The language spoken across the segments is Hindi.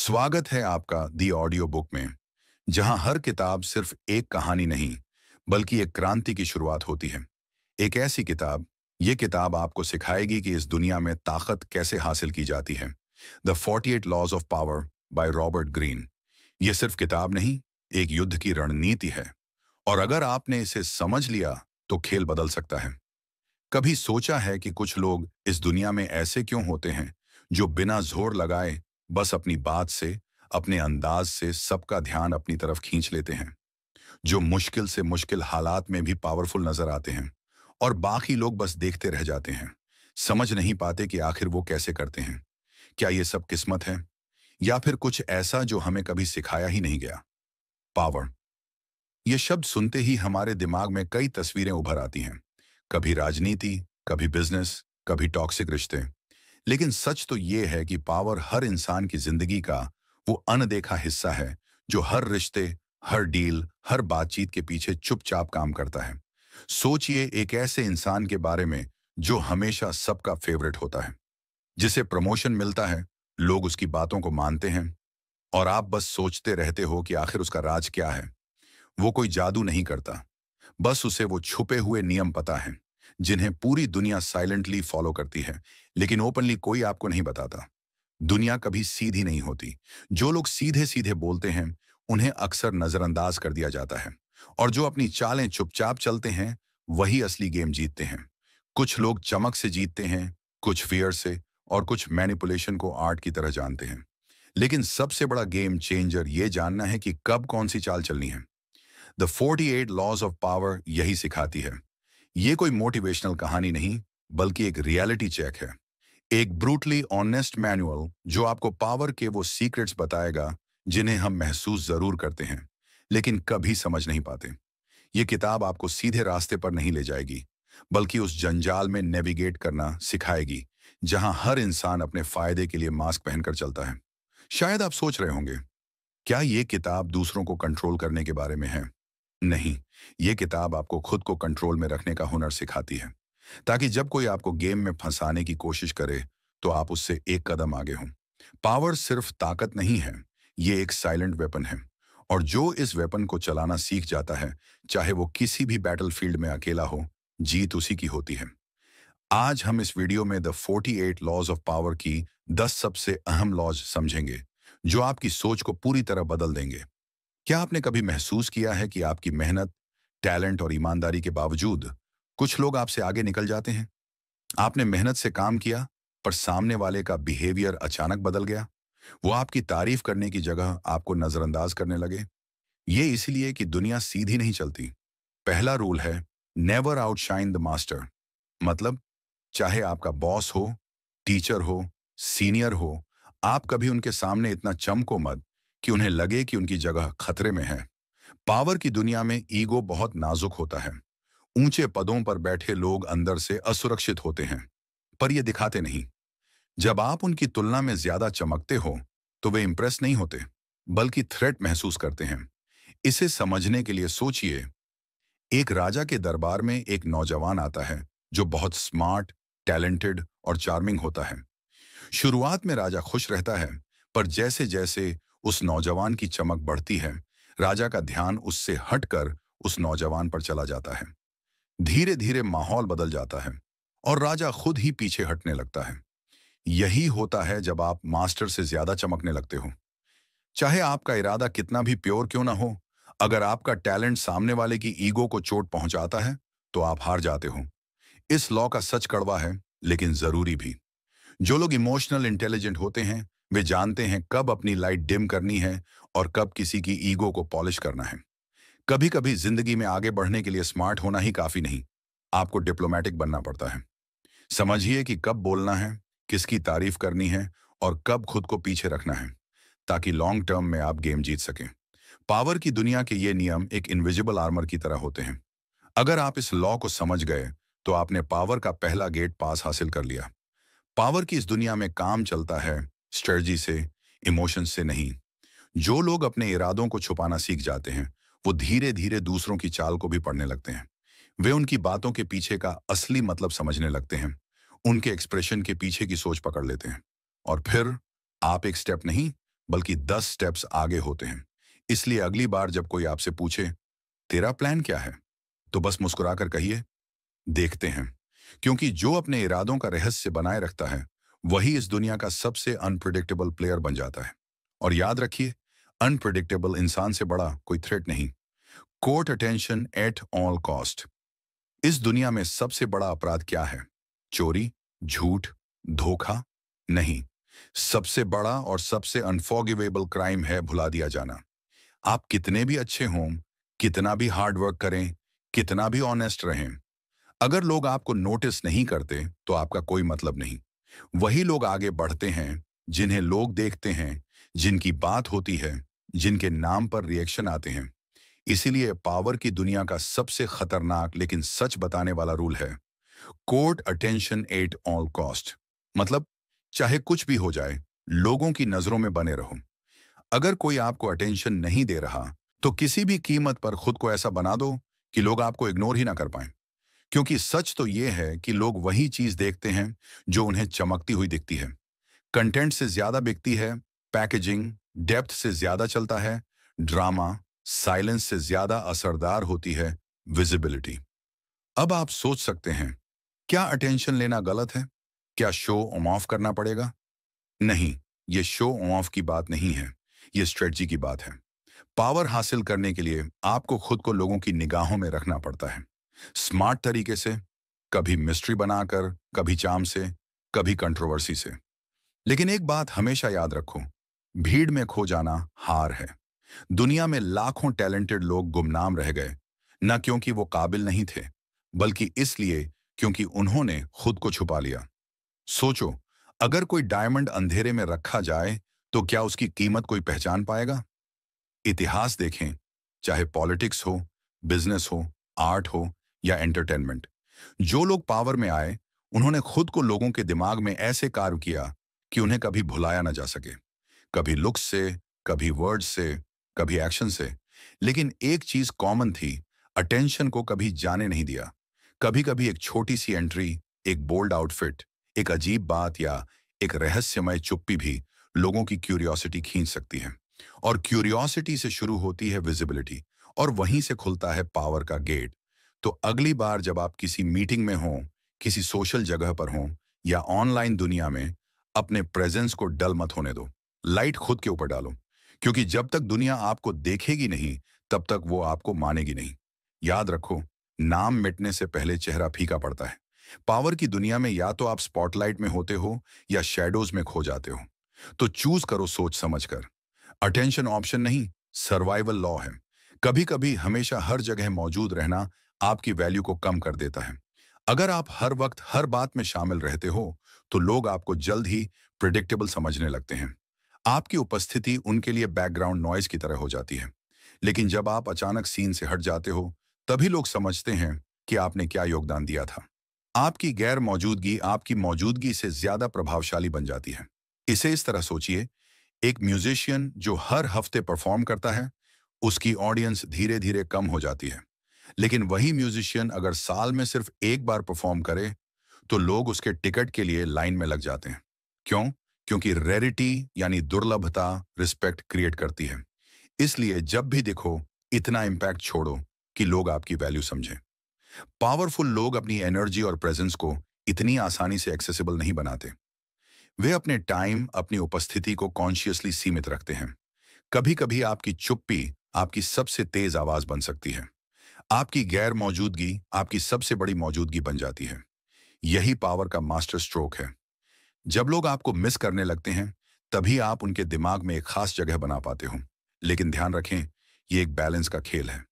स्वागत है आपका दी ऑडियो बुक में, जहां हर किताब सिर्फ एक कहानी नहीं, बल्कि एक क्रांति की शुरुआत होती है। एक ऐसी किताब, ये किताब आपको सिखाएगी कि इस दुनिया में ताकत कैसे हासिल की जाती है। The 48 laws of power by Robert Greene. ये सिर्फ किताब नहीं, एक युद्ध की रणनीति है। और अगर आपने इसे समझ लिया, तो खेल बदल सकता है। कभी सोचा है कि कुछ लोग इस दुनिया में ऐसे क्यों होते हैं, जो बिना जोर लगाए बस अपनी बात से, अपने अंदाज से सबका ध्यान अपनी तरफ खींच लेते हैं, जो मुश्किल से मुश्किल हालात में भी पावरफुल नजर आते हैं और बाकी लोग बस देखते रह जाते हैं, समझ नहीं पाते कि आखिर वो कैसे करते हैं। क्या ये सब किस्मत है, या फिर कुछ ऐसा जो हमें कभी सिखाया ही नहीं गया? पावर, ये शब्द सुनते ही हमारे दिमाग में कई तस्वीरें उभर आती हैं। कभी राजनीति, कभी बिजनेस, कभी टॉक्सिक रिश्ते। लेकिन सच तो ये है कि पावर हर इंसान की जिंदगी का वो अनदेखा हिस्सा है, जो हर रिश्ते, हर डील, हर बातचीत के पीछे चुपचाप काम करता है। सोचिए एक ऐसे इंसान के बारे में जो हमेशा सबका फेवरेट होता है, जिसे प्रमोशन मिलता है, लोग उसकी बातों को मानते हैं, और आप बस सोचते रहते हो कि आखिर उसका राज क्या है। वो कोई जादू नहीं करता, बस उसे वो छुपे हुए नियम पता है, जिन्हें पूरी दुनिया साइलेंटली फॉलो करती है, लेकिन ओपनली कोई आपको नहीं बताता। दुनिया कभी सीधी नहीं होती। जो लोग सीधे सीधे बोलते हैं, उन्हें अक्सर नजरअंदाज कर दिया जाता है, और जो अपनी चालें चुपचाप चलते हैं, वही असली गेम जीतते हैं। कुछ लोग चमक से जीतते हैं, कुछ फियर से, और कुछ मैनिपुलेशन को आर्ट की तरह जानते हैं। लेकिन सबसे बड़ा गेम चेंजर ये जानना है कि कब कौन सी चाल चलनी है। द 48 लॉज ऑफ पावर यही सिखाती है। ये कोई मोटिवेशनल कहानी नहीं, बल्कि एक रियलिटी चेक है। एक ब्रूटली ऑनेस्ट मैनुअल जो आपको पावर के वो सीक्रेट्स बताएगा, जिन्हें हम महसूस जरूर करते हैं, लेकिन कभी समझ नहीं पाते। ये किताब आपको सीधे रास्ते पर नहीं ले जाएगी, बल्कि उस जंजाल में नेविगेट करना सिखाएगी, जहां हर इंसान अपने फायदे के लिए मास्क पहनकर चलता है। शायद आप सोच रहे होंगे, क्या ये किताब दूसरों को कंट्रोल करने के बारे में है? नहीं, ये किताब आपको खुद को कंट्रोल में रखने का हुनर सिखाती है, ताकि जब कोई आपको गेम में फंसाने की कोशिश करे, तो आप उससे एक कदम आगे हों। पावर सिर्फ ताकत नहीं है, ये एक साइलेंट वेपन है, और जो इस वेपन को चलाना सीख जाता है, चाहे वो किसी भी बैटलफील्ड में अकेला हो, जीत उसी की होती है। आज हम इस वीडियो में द 48 लॉज ऑफ पावर की 10 सबसे अहम लॉज समझेंगे, जो आपकी सोच को पूरी तरह बदल देंगे। क्या आपने कभी महसूस किया है कि आपकी मेहनत, टैलेंट और ईमानदारी के बावजूद कुछ लोग आपसे आगे निकल जाते हैं? आपने मेहनत से काम किया, पर सामने वाले का बिहेवियर अचानक बदल गया। वो आपकी तारीफ करने की जगह आपको नजरअंदाज करने लगे। ये इसलिए कि दुनिया सीधी नहीं चलती। पहला रूल है, नेवर आउटशाइन द मास्टर। मतलब, चाहे आपका बॉस हो, टीचर हो, सीनियर हो, आप कभी उनके सामने इतना चमको मत कि उन्हें लगे कि उनकी जगह खतरे में है। पावर की दुनिया में ईगो बहुत नाजुक होता है। ऊंचे पदों पर बैठे लोग अंदर से असुरक्षित होते हैं, पर ये दिखाते नहीं। जब आप उनकी तुलना में ज्यादा चमकते हो, तो वे इंप्रेस नहीं होते, बल्कि थ्रेट महसूस करते हैं। इसे समझने के लिए सोचिए, एक राजा के दरबार में एक नौजवान आता है, जो बहुत स्मार्ट, टैलेंटेड और चार्मिंग होता है। शुरुआत में राजा खुश रहता है, पर जैसे जैसे उस नौजवान की चमक बढ़ती है, राजा का ध्यान उससे हटकर उस नौजवान पर चला जाता है। धीरे धीरे माहौल बदल जाता है, और राजा खुद ही पीछे हटने लगता है। यही होता है जब आप मास्टर से ज्यादा चमकने लगते हो। चाहे आपका इरादा कितना भी प्योर क्यों ना हो, अगर आपका टैलेंट सामने वाले की ईगो को चोट पहुंचाता है, तो आप हार जाते हो। इस लॉ का सच कड़वा है, लेकिन जरूरी भी। जो लोग इमोशनल इंटेलिजेंट होते हैं, वे जानते हैं कब अपनी लाइट डिम करनी है और कब किसी की ईगो को पॉलिश करना है। कभी कभी जिंदगी में आगे बढ़ने के लिए स्मार्ट होना ही काफी नहीं, आपको डिप्लोमेटिक बनना पड़ता है। समझिए कि कब बोलना है, किसकी तारीफ करनी है, और कब खुद को पीछे रखना है, ताकि लॉन्ग टर्म में आप गेम जीत सकें। पावर की दुनिया के ये नियम एक इनविजिबल आर्मर की तरह होते हैं। अगर आप इस लॉ को समझ गए, तो आपने पावर का पहला गेट पास हासिल कर लिया। पावर की इस दुनिया में काम चलता है स्ट्रेटजी से, इमोशन से नहीं। जो लोग अपने इरादों को छुपाना सीख जाते हैं, वो धीरे धीरे दूसरों की चाल को भी पढ़ने लगते हैं। वे उनकी बातों के पीछे का असली मतलब समझने लगते हैं, उनके एक्सप्रेशन के पीछे की सोच पकड़ लेते हैं। और फिर आप एक स्टेप नहीं, बल्कि 10 स्टेप्स आगे होते हैं। इसलिए अगली बार जब कोई आपसे पूछे, तेरा प्लान क्या है? तो बस मुस्कुराकर कहिए, देखते हैं। क्योंकि जो अपने इरादों का रहस्य बनाए रखता है, वही इस दुनिया का सबसे अनप्रिडिक्टेबल प्लेयर बन जाता है। और याद रखिए, अनप्रिडिक्टेबल इंसान से बड़ा कोई थ्रेट नहीं। Court attention at all cost. इस दुनिया में सबसे बड़ा अपराध क्या है? चोरी, झूठ, धोखा? नहीं। सबसे बड़ा और सबसे अनफॉरगिवेबल क्राइम है भुला दिया जाना। आप कितने भी अच्छे हों, कितना भी हार्ड वर्क करें, कितना भी ऑनेस्ट रहें, अगर लोग आपको नोटिस नहीं करते तो आपका कोई मतलब नहीं। वही लोग आगे बढ़ते हैं जिन्हें लोग देखते हैं, जिनकी बात होती है, जिनके नाम पर रिएक्शन आते हैं। इसीलिए पावर की दुनिया का सबसे खतरनाक लेकिन सच बताने वाला रूल है, court attention at all cost. मतलब चाहे कुछ भी हो जाए, लोगों की नजरों में बने रहो। अगर कोई आपको अटेंशन नहीं दे रहा, तो किसी भी कीमत पर खुद को ऐसा बना दो कि लोग आपको इग्नोर ही ना कर पाएं। क्योंकि सच तो ये है कि लोग वही चीज देखते हैं जो उन्हें चमकती हुई दिखती है। कंटेंट से ज्यादा बिकती है पैकेजिंग, डेप्थ से ज्यादा चलता है ड्रामा, साइलेंस से ज्यादा असरदार होती है विजिबिलिटी। अब आप सोच सकते हैं, क्या अटेंशन लेना गलत है? क्या शो ऑफ करना पड़ेगा? नहीं, ये शो ऑफ की बात नहीं है, ये स्ट्रेटजी की बात है। पावर हासिल करने के लिए आपको खुद को लोगों की निगाहों में रखना पड़ता है। स्मार्ट तरीके से, कभी मिस्ट्री बनाकर, कभी चार्म से, कभी कंट्रोवर्सी से। लेकिन एक बात हमेशा याद रखो, भीड़ में खो जाना हार है। दुनिया में लाखों टैलेंटेड लोग गुमनाम रह गए, न क्योंकि वो काबिल नहीं थे, बल्कि इसलिए क्योंकि उन्होंने खुद को छुपा लिया। सोचो, अगर कोई डायमंड अंधेरे में रखा जाए, तो क्या उसकी कीमत कोई पहचान पाएगा? इतिहास देखें, चाहे पॉलिटिक्स हो, बिजनेस हो, आर्ट हो या एंटरटेनमेंट, जो लोग पावर में आए, उन्होंने खुद को लोगों के दिमाग में ऐसे कार्व किया कि उन्हें कभी भुलाया ना जा सके। कभी लुक्स से, कभी वर्ड्स से, कभी एक्शन से। लेकिन एक चीज कॉमन थी, अटेंशन को कभी जाने नहीं दिया। कभी कभी एक छोटी सी एंट्री, एक बोल्ड आउटफिट, एक अजीब बात या एक रहस्यमय चुप्पी भी लोगों की क्यूरियोसिटी खींच सकती है। और क्यूरियोसिटी से शुरू होती है विजिबिलिटी, और वहीं से खुलता है पावर का गेट। तो अगली बार जब आप किसी मीटिंग में हों, किसी सोशल जगह पर हों या ऑनलाइन दुनिया में, अपने प्रेजेंस को डल मत होने दो। लाइट खुद के ऊपर डालो, क्योंकि जब तक दुनिया आपको देखेगी नहीं, तब तक वो आपको मानेगी नहीं। याद रखो, नाम मिटने से पहले चेहरा फीका पड़ता है। पावर की दुनिया में या तो आप स्पॉटलाइट में होते हो या शैडोज में खो जाते हो। तो चूज करो सोच समझकर। अटेंशन ऑप्शन नहीं, सर्वाइवल लॉ है। कभी कभी हमेशा हर जगह मौजूद रहना आपकी वैल्यू को कम कर देता है। अगर आप हर वक्त हर बात में शामिल रहते हो, तो लोग आपको जल्द ही प्रिडिक्टेबल समझने लगते हैं। आपकी उपस्थिति उनके लिए बैकग्राउंड नॉइज की तरह हो जाती है। लेकिन जब आप अचानक सीन से हट जाते हो, तभी लोग समझते हैं कि आपने क्या योगदान दिया था। आपकी गैर मौजूदगी आपकी मौजूदगी से ज्यादा प्रभावशाली बन जाती है। इसे इस तरह सोचिए, एक म्यूजिशियन जो हर हफ्ते परफॉर्म करता है, उसकी ऑडियंस धीरे धीरे कम हो जाती है। लेकिन वही म्यूजिशियन अगर साल में सिर्फ एक बार परफॉर्म करे, तो लोग उसके टिकट के लिए लाइन में लग जाते हैं। क्यों? क्योंकि रेरिटी यानी दुर्लभता रिस्पेक्ट क्रिएट करती है। इसलिए जब भी देखो, इतना इम्पैक्ट छोड़ो कि लोग आपकी वैल्यू समझें। पावरफुल लोग अपनी एनर्जी और प्रेजेंस को इतनी आसानी से एक्सेसिबल नहीं बनाते। वे अपने टाइम, अपनी उपस्थिति को कॉन्शियसली सीमित रखते हैं। कभी कभी आपकी चुप्पी आपकी सबसे तेज आवाज बन सकती है। आपकी गैर मौजूदगी आपकी सबसे बड़ी मौजूदगी बन जाती है। यही पावर का मास्टर स्ट्रोक है। जब लोग आपको मिस करने लगते हैं, तभी आप उनके दिमाग में एक खास जगह बना पाते हो। लेकिन ध्यान रखें, ये एक बैलेंस का खेल है।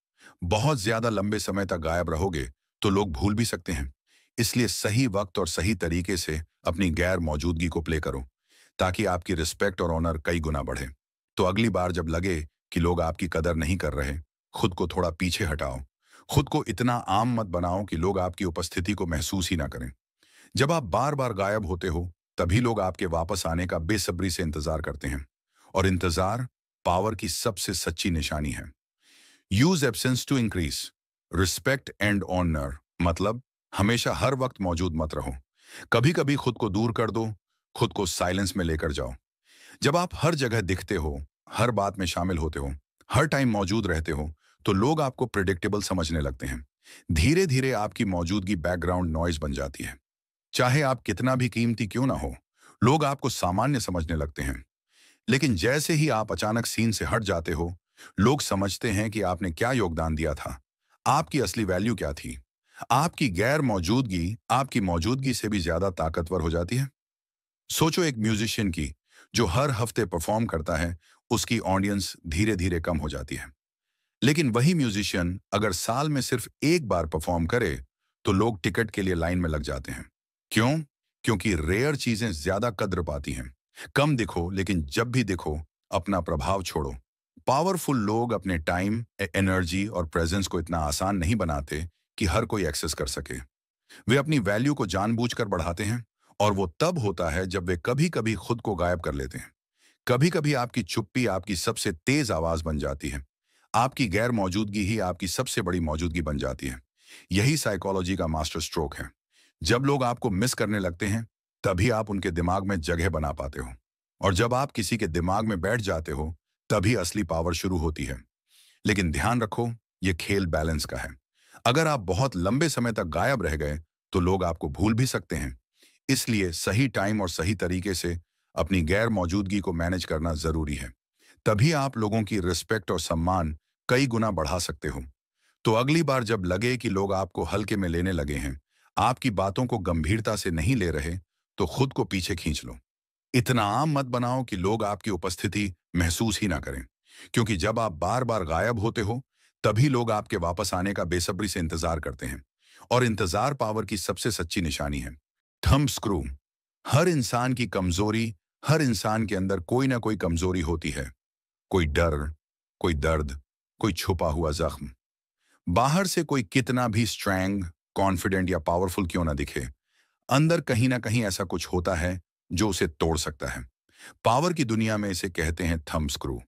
बहुत ज्यादा लंबे समय तक गायब रहोगे तो लोग भूल भी सकते हैं। इसलिए सही वक्त और सही तरीके से अपनी गैर मौजूदगी को प्ले करो, ताकि आपकी रिस्पेक्ट और ऑनर कई गुना बढ़े। तो अगली बार जब लगे कि लोग आपकी कदर नहीं कर रहे, खुद को थोड़ा पीछे हटाओ। खुद को इतना आम मत बनाओ कि लोग आपकी उपस्थिति को महसूस ही ना करें। जब आप बार बार गायब होते हो, तभी लोग आपके वापस आने का बेसब्री से इंतजार करते हैं। और इंतजार पावर की सबसे सच्ची निशानी है। Use absence to increase respect and honour. मतलब हमेशा हर वक्त मौजूद मत रहो। कभी कभी खुद को दूर कर दो, खुद को साइलेंस में लेकर जाओ। जब आप हर जगह दिखते हो, हर बात में शामिल होते हो, हर टाइम मौजूद रहते हो, तो लोग आपको प्रिडिक्टेबल समझने लगते हैं। धीरे धीरे आपकी मौजूदगी बैकग्राउंड नॉइज बन जाती है। चाहे आप कितना भी कीमती क्यों ना हो, लोग आपको सामान्य समझने लगते हैं। लेकिन जैसे ही आप अचानक सीन से हट जाते हो, लोग समझते हैं कि आपने क्या योगदान दिया था, आपकी असली वैल्यू क्या थी। आपकी गैर मौजूदगी आपकी मौजूदगी से भी ज्यादा ताकतवर हो जाती है। सोचो एक म्यूजिशियन की, जो हर हफ्ते परफॉर्म करता है, उसकी ऑडियंस धीरे धीरे कम हो जाती है। लेकिन वही म्यूजिशियन अगर साल में सिर्फ एक बार परफॉर्म करे, तो लोग टिकट के लिए लाइन में लग जाते हैं। क्यों? क्योंकि रेयर चीजें ज्यादा कद्र पाती हैं। कम दिखो, लेकिन जब भी दिखो, अपना प्रभाव छोड़ो। पावरफुल लोग अपने टाइम, एनर्जी और प्रेजेंस को इतना आसान नहीं बनाते कि हर कोई एक्सेस कर सके। वे अपनी वैल्यू को जानबूझकर बढ़ाते हैं, और वो तब होता है जब वे कभी कभी खुद को गायब कर लेते हैं। कभी कभी आपकी चुप्पी आपकी सबसे तेज आवाज बन जाती है। आपकी गैर मौजूदगी ही आपकी सबसे बड़ी मौजूदगी बन जाती है। यही साइकोलॉजी का मास्टर स्ट्रोक है। जब लोग आपको मिस करने लगते हैं, तभी आप उनके दिमाग में जगह बना पाते हो। और जब आप किसी के दिमाग में बैठ जाते हो, तभी असली पावर शुरू होती है। लेकिन ध्यान रखो, ये खेल बैलेंस का है। अगर आप बहुत लंबे समय तक गायब रह गए, तो लोग आपको भूल भी सकते हैं। इसलिए सही टाइम और सही तरीके से अपनी गैर मौजूदगी को मैनेज करना जरूरी है। तभी आप लोगों की रिस्पेक्ट और सम्मान कई गुना बढ़ा सकते हो। तो अगली बार जब लगे कि लोग आपको हल्के में लेने लगे हैं, आपकी बातों को गंभीरता से नहीं ले रहे, तो खुद को पीछे खींच लो। इतना आम मत बनाओ कि लोग आपकी उपस्थिति महसूस ही ना करें। क्योंकि जब आप बार बार गायब होते हो, तभी लोग आपके वापस आने का बेसब्री से इंतजार करते हैं। और इंतजार पावर की सबसे सच्ची निशानी है। Thumb screw. हर इंसान की कमजोरी, हर इंसान के अंदर कोई ना कोई कमजोरी होती है। कोई डर, कोई दर्द, कोई छुपा हुआ जख्म। बाहर से कोई कितना भी स्ट्रैंग, कॉन्फिडेंट या पावरफुल क्यों ना दिखे, अंदर कहीं ना कहीं ऐसा कुछ होता है जो उसे तोड़ सकता है। पावर की दुनिया में इसे कहते हैं थंब स्क्रू।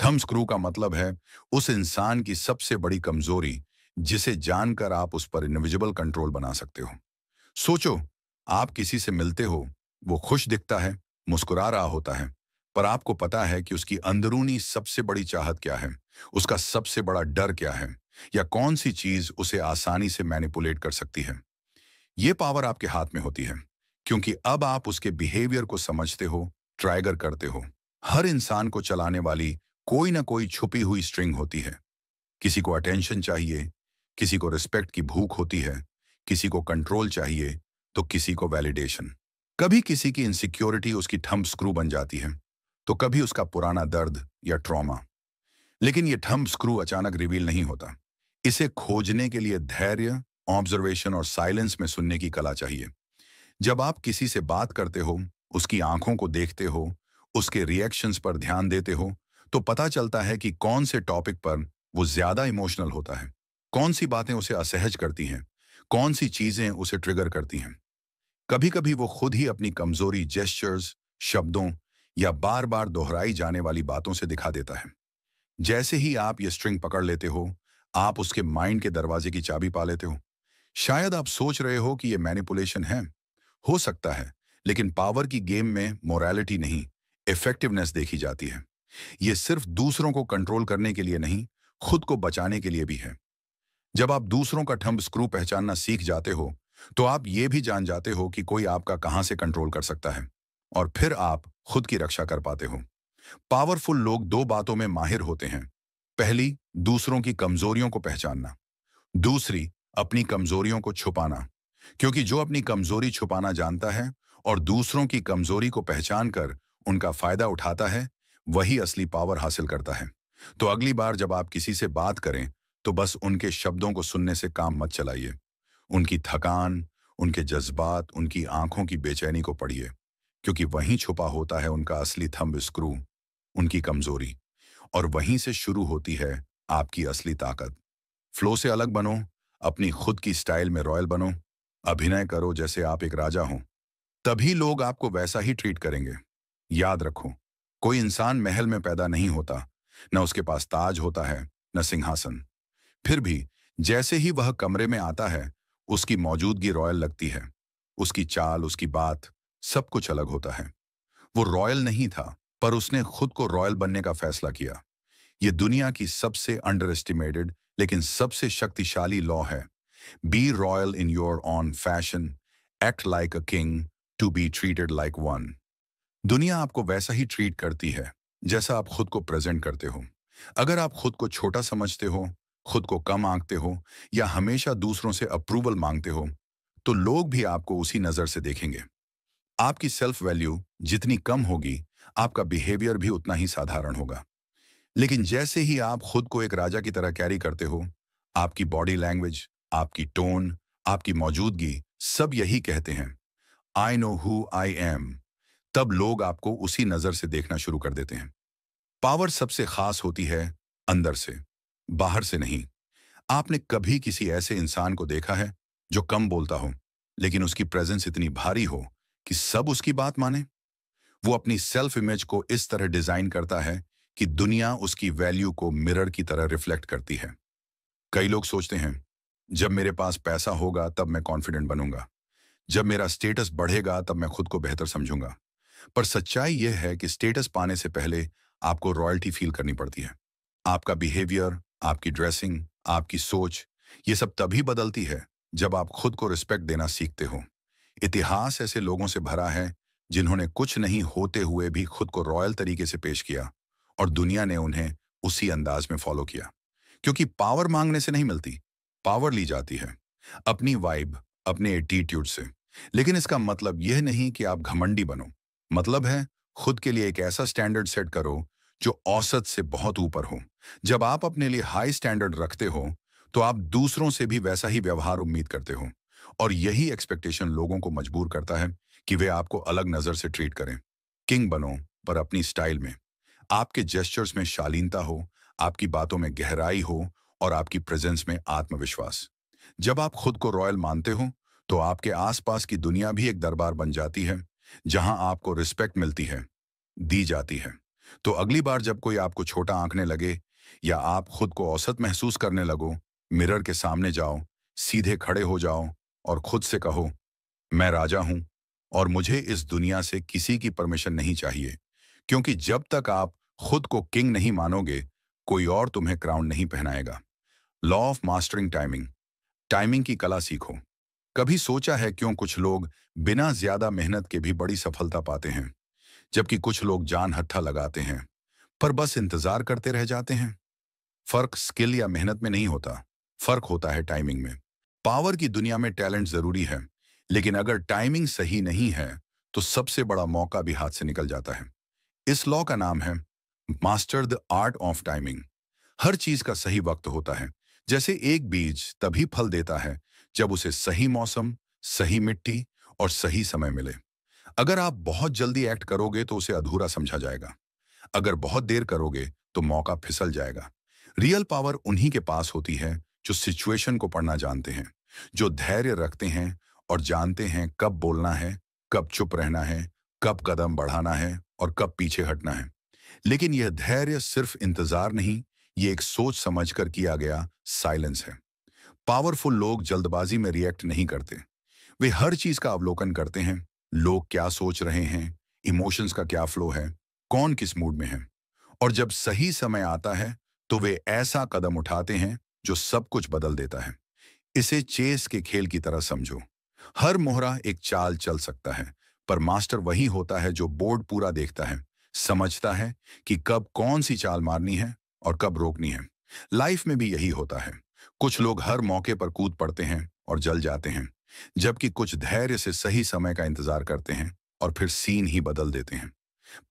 थंब स्क्रू का मतलब है उस इंसान की सबसे बड़ी कमजोरी, जिसे जानकर आप उस पर इनविजिबल कंट्रोल बना सकते हो। सोचो, आप किसी से मिलते हो, वो खुश दिखता है, मुस्कुरा रहा होता है, पर आपको पता है कि उसकी अंदरूनी सबसे बड़ी चाहत क्या है, उसका सबसे बड़ा डर क्या है, या कौन सी चीज उसे आसानी से मैनिपुलेट कर सकती है। ये पावर आपके हाथ में होती है, क्योंकि अब आप उसके बिहेवियर को समझते हो, ट्राइगर करते हो। हर इंसान को चलाने वाली कोई ना कोई छुपी हुई स्ट्रिंग होती है। किसी को अटेंशन चाहिए, किसी को रिस्पेक्ट की भूख होती है, किसी को कंट्रोल चाहिए, तो किसी को वैलिडेशन। कभी किसी की इनसिक्योरिटी उसकी थंब स्क्रू बन जाती है, तो कभी उसका पुराना दर्द या ट्रॉमा। लेकिन ये थंब स्क्रू अचानक रिवील नहीं होता। इसे खोजने के लिए धैर्य, ऑब्जर्वेशन और साइलेंस में सुनने की कला चाहिए। जब आप किसी से बात करते हो, उसकी आंखों को देखते हो, उसके रिएक्शंस पर ध्यान देते हो, तो पता चलता है कि कौन से टॉपिक पर वो ज्यादा इमोशनल होता है, कौन सी बातें उसे असहज करती हैं, कौन सी चीजें उसे ट्रिगर करती हैं। कभी कभी वो खुद ही अपनी कमजोरी जेस्चर्स, शब्दों या बार बार दोहराई जाने वाली बातों से दिखा देता है। जैसे ही आप ये स्ट्रिंग पकड़ लेते हो, आप उसके माइंड के दरवाजे की चाबी पा लेते हो। शायद आप सोच रहे हो कि ये मैनिपुलेशन है। हो सकता है, लेकिन पावर की गेम में मोरालिटी नहीं, इफेक्टिवनेस देखी जाती है। ये सिर्फ दूसरों को कंट्रोल करने के लिए नहीं, खुद को बचाने के लिए भी है। जब आप दूसरों का थंब स्क्रू पहचानना सीख जाते हो, तो आप ये भी जान जाते हो कि कोई आपका कहां से कंट्रोल कर सकता है, और फिर आप खुद की रक्षा कर पाते हो। पावरफुल लोग दो बातों में माहिर होते हैं। पहली, दूसरों की कमजोरियों को पहचानना। दूसरी, अपनी कमजोरियों को छुपाना। क्योंकि जो अपनी कमजोरी छुपाना जानता है और दूसरों की कमजोरी को पहचान कर उनका फायदा उठाता है, वही असली पावर हासिल करता है। तो अगली बार जब आप किसी से बात करें, तो बस उनके शब्दों को सुनने से काम मत चलाइए। उनकी थकान, उनके जज्बात, उनकी आंखों की बेचैनी को पढ़िए। क्योंकि वहीं छुपा होता है उनका असली थंब स्क्रू, उनकी कमजोरी। और वहीं से शुरू होती है आपकी असली ताकत। फ्लो से अलग बनो, अपनी खुद की स्टाइल में रॉयल बनो, अभिनय करो जैसे आप एक राजा हो। तभी लोग आपको वैसा ही ट्रीट करेंगे। याद रखो, कोई इंसान महल में पैदा नहीं होता, न उसके पास ताज होता है, न सिंहासन। फिर भी जैसे ही वह कमरे में आता है, उसकी मौजूदगी रॉयल लगती है। उसकी चाल, उसकी बात, सब कुछ अलग होता है। वो रॉयल नहीं था, पर उसने खुद को रॉयल बनने का फैसला किया। ये दुनिया की सबसे अंडर एस्टिमेटेड लेकिन सबसे शक्तिशाली लॉ है। Be royal in your own fashion, act like a king, to be treated like one. दुनिया आपको वैसा ही ट्रीट करती है जैसा आप खुद को प्रेजेंट करते हो। अगर आप खुद को छोटा समझते हो, खुद को कम आंकते हो या हमेशा दूसरों से अप्रूवल मांगते हो, तो लोग भी आपको उसी नजर से देखेंगे। आपकी सेल्फ वैल्यू जितनी कम होगी, आपका बिहेवियर भी उतना ही साधारण होगा। लेकिन जैसे ही आप खुद को एक राजा की तरह कैरी करते हो, आपकी बॉडी लैंग्वेज, आपकी टोन, आपकी मौजूदगी सब यही कहते हैं, I know who I am. तब लोग आपको उसी नजर से देखना शुरू कर देते हैं। पावर सबसे खास होती है अंदर से, बाहर से नहीं। आपने कभी किसी ऐसे इंसान को देखा है जो कम बोलता हो, लेकिन उसकी प्रेजेंस इतनी भारी हो कि सब उसकी बात माने? वो अपनी सेल्फ इमेज को इस तरह डिजाइन करता है कि दुनिया उसकी वैल्यू को मिरर की तरह रिफ्लेक्ट करती है। कई लोग सोचते हैं, जब मेरे पास पैसा होगा तब मैं कॉन्फिडेंट बनूंगा, जब मेरा स्टेटस बढ़ेगा तब मैं खुद को बेहतर समझूंगा। पर सच्चाई यह है कि स्टेटस पाने से पहले आपको रॉयल्टी फील करनी पड़ती है। आपका बिहेवियर, आपकी ड्रेसिंग, आपकी सोच, ये सब तभी बदलती है जब आप खुद को रिस्पेक्ट देना सीखते हो। इतिहास ऐसे लोगों से भरा है जिन्होंने कुछ नहीं होते हुए भी खुद को रॉयल तरीके से पेश किया और दुनिया ने उन्हें उसी अंदाज में फॉलो किया। क्योंकि पावर मांगने से नहीं मिलती, पावर ली जाती है अपनी वाइब, अपने एटीट्यूड से। लेकिन इसका मतलब यह नहीं कि आप घमंडी बनो। मतलब है खुद के लिए एक ऐसा स्टैंडर्ड सेट करो जो औसत से बहुत ऊपर हो। जब आप अपने लिए हाई स्टैंडर्ड रखते हो, तो आप दूसरों से भी वैसा ही व्यवहार उम्मीद करते हो। और यही एक्सपेक्टेशन लोगों को मजबूर करता है कि वे आपको अलग नजर से ट्रीट करें। किंग बनो, पर अपनी स्टाइल में। आपके जेस्चर्स में शालीनता हो, आपकी बातों में गहराई हो और आपकी प्रेजेंस में आत्मविश्वास। जब आप खुद को रॉयल मानते हो, तो आपके आसपास की दुनिया भी एक दरबार बन जाती है जहां आपको रिस्पेक्ट मिलती है, दी जाती है। तो अगली बार जब कोई आपको छोटा आंकने लगे या आप खुद को औसत महसूस करने लगो, मिरर के सामने जाओ, सीधे खड़े हो जाओ और खुद से कहो, मैं राजा हूं और मुझे इस दुनिया से किसी की परमिशन नहीं चाहिए। क्योंकि जब तक आप खुद को किंग नहीं मानोगे, कोई और तुम्हें क्राउन नहीं पहनाएगा। Law of mastering timing. Timing की कला सीखो। कभी सोचा है क्यों कुछ लोग बिना ज्यादा मेहनत के भी बड़ी सफलता पाते हैं, जबकि कुछ लोग जान हत्था लगाते हैं पर बस इंतजार करते रह जाते हैं? फर्क स्किल या मेहनत में नहीं होता, फर्क होता है टाइमिंग में। पावर की दुनिया में टैलेंट जरूरी है, लेकिन अगर टाइमिंग सही नहीं है तो सबसे बड़ा मौका भी हाथ से निकल जाता है। इस लॉ का नाम है master the art of timing. हर चीज का सही वक्त होता है। जैसे एक बीज तभी फल देता है जब उसे सही मौसम, सही मिट्टी और सही समय मिले। अगर आप बहुत जल्दी एक्ट करोगे तो उसे अधूरा समझा जाएगा। अगर बहुत देर करोगे तो मौका फिसल जाएगा। रियल पावर उन्हीं के पास होती है जो सिचुएशन को पढ़ना जानते हैं, जो धैर्य रखते हैं और जानते हैं कब बोलना है, कब चुप रहना है, कब कदम बढ़ाना है और कब पीछे हटना है। लेकिन यह धैर्य सिर्फ इंतजार नहीं, ये एक सोच समझकर किया गया साइलेंस है। पावरफुल लोग जल्दबाजी में रिएक्ट नहीं करते। वे हर चीज का अवलोकन करते हैं। लोग क्या सोच रहे हैं, इमोशंस का क्या फ्लो है, कौन किस मूड में है। और जब सही समय आता है तो वे ऐसा कदम उठाते हैं जो सब कुछ बदल देता है। इसे चेस के खेल की तरह समझो। हर मोहरा एक चाल चल सकता है, पर मास्टर वही होता है जो बोर्ड पूरा देखता है, समझता है कि कब कौन सी चाल मारनी है और कब रोकनी है। लाइफ में भी यही होता है। कुछ लोग हर मौके पर कूद पड़ते हैं और जल जाते हैं, जबकि कुछ धैर्य से सही समय का इंतजार करते हैं और फिर सीन ही बदल देते हैं।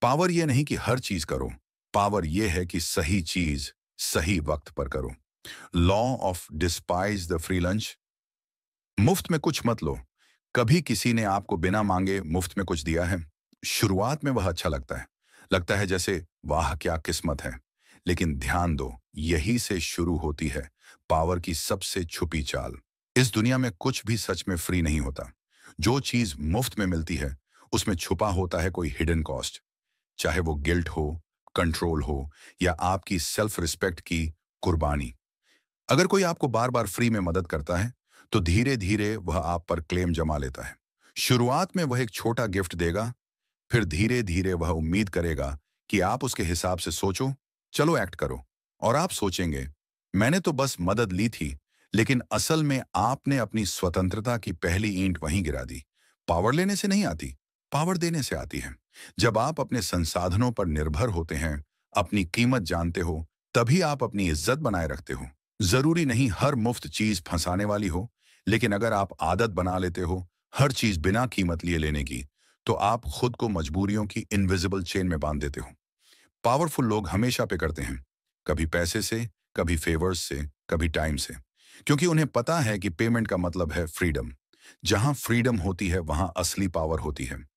पावर यह नहीं कि हर चीज करो, पावर यह है कि सही चीज सही वक्त पर करो। Law of despise the free lunch. मुफ्त में कुछ मत लो। कभी किसी ने आपको बिना मांगे मुफ्त में कुछ दिया है? शुरुआत में वह अच्छा लगता है जैसे वाह क्या किस्मत है। लेकिन ध्यान दो, यही से शुरू होती है पावर की सबसे छुपी चाल। इस दुनिया में कुछ भी सच में फ्री नहीं होता। जो चीज मुफ्त में मिलती है उसमें छुपा होता है कोई हिडन कॉस्ट, चाहे वो गिल्ट हो, कंट्रोल हो या आपकी सेल्फ रिस्पेक्ट की कुर्बानी। अगर कोई आपको बार बार फ्री में मदद करता है तो धीरे धीरे वह आप पर क्लेम जमा लेता है। शुरुआत में वह एक छोटा गिफ्ट देगा, फिर धीरे धीरे वह उम्मीद करेगा कि आप उसके हिसाब से सोचो, चलो एक्ट करो। और आप सोचेंगे, मैंने तो बस मदद ली थी, लेकिन असल में आपने अपनी स्वतंत्रता की पहली ईंट वहीं गिरा दी। पावर लेने से नहीं आती, पावर देने से आती है। जब आप अपने संसाधनों पर निर्भर होते हैं, अपनी कीमत जानते हो, तभी आप अपनी इज्जत बनाए रखते हो। जरूरी नहीं हर मुफ्त चीज फंसाने वाली हो, लेकिन अगर आप आदत बना लेते हो हर चीज बिना कीमत लिए लेने की, तो आप खुद को मजबूरियों की इनविजिबल चेन में बांध देते हो। पावरफुल लोग हमेशा पे करते हैं, कभी पैसे से, कभी फेवर्स से, कभी टाइम से, क्योंकि उन्हें पता है कि पेमेंट का मतलब है फ्रीडम। जहां फ्रीडम होती है वहां असली पावर होती है।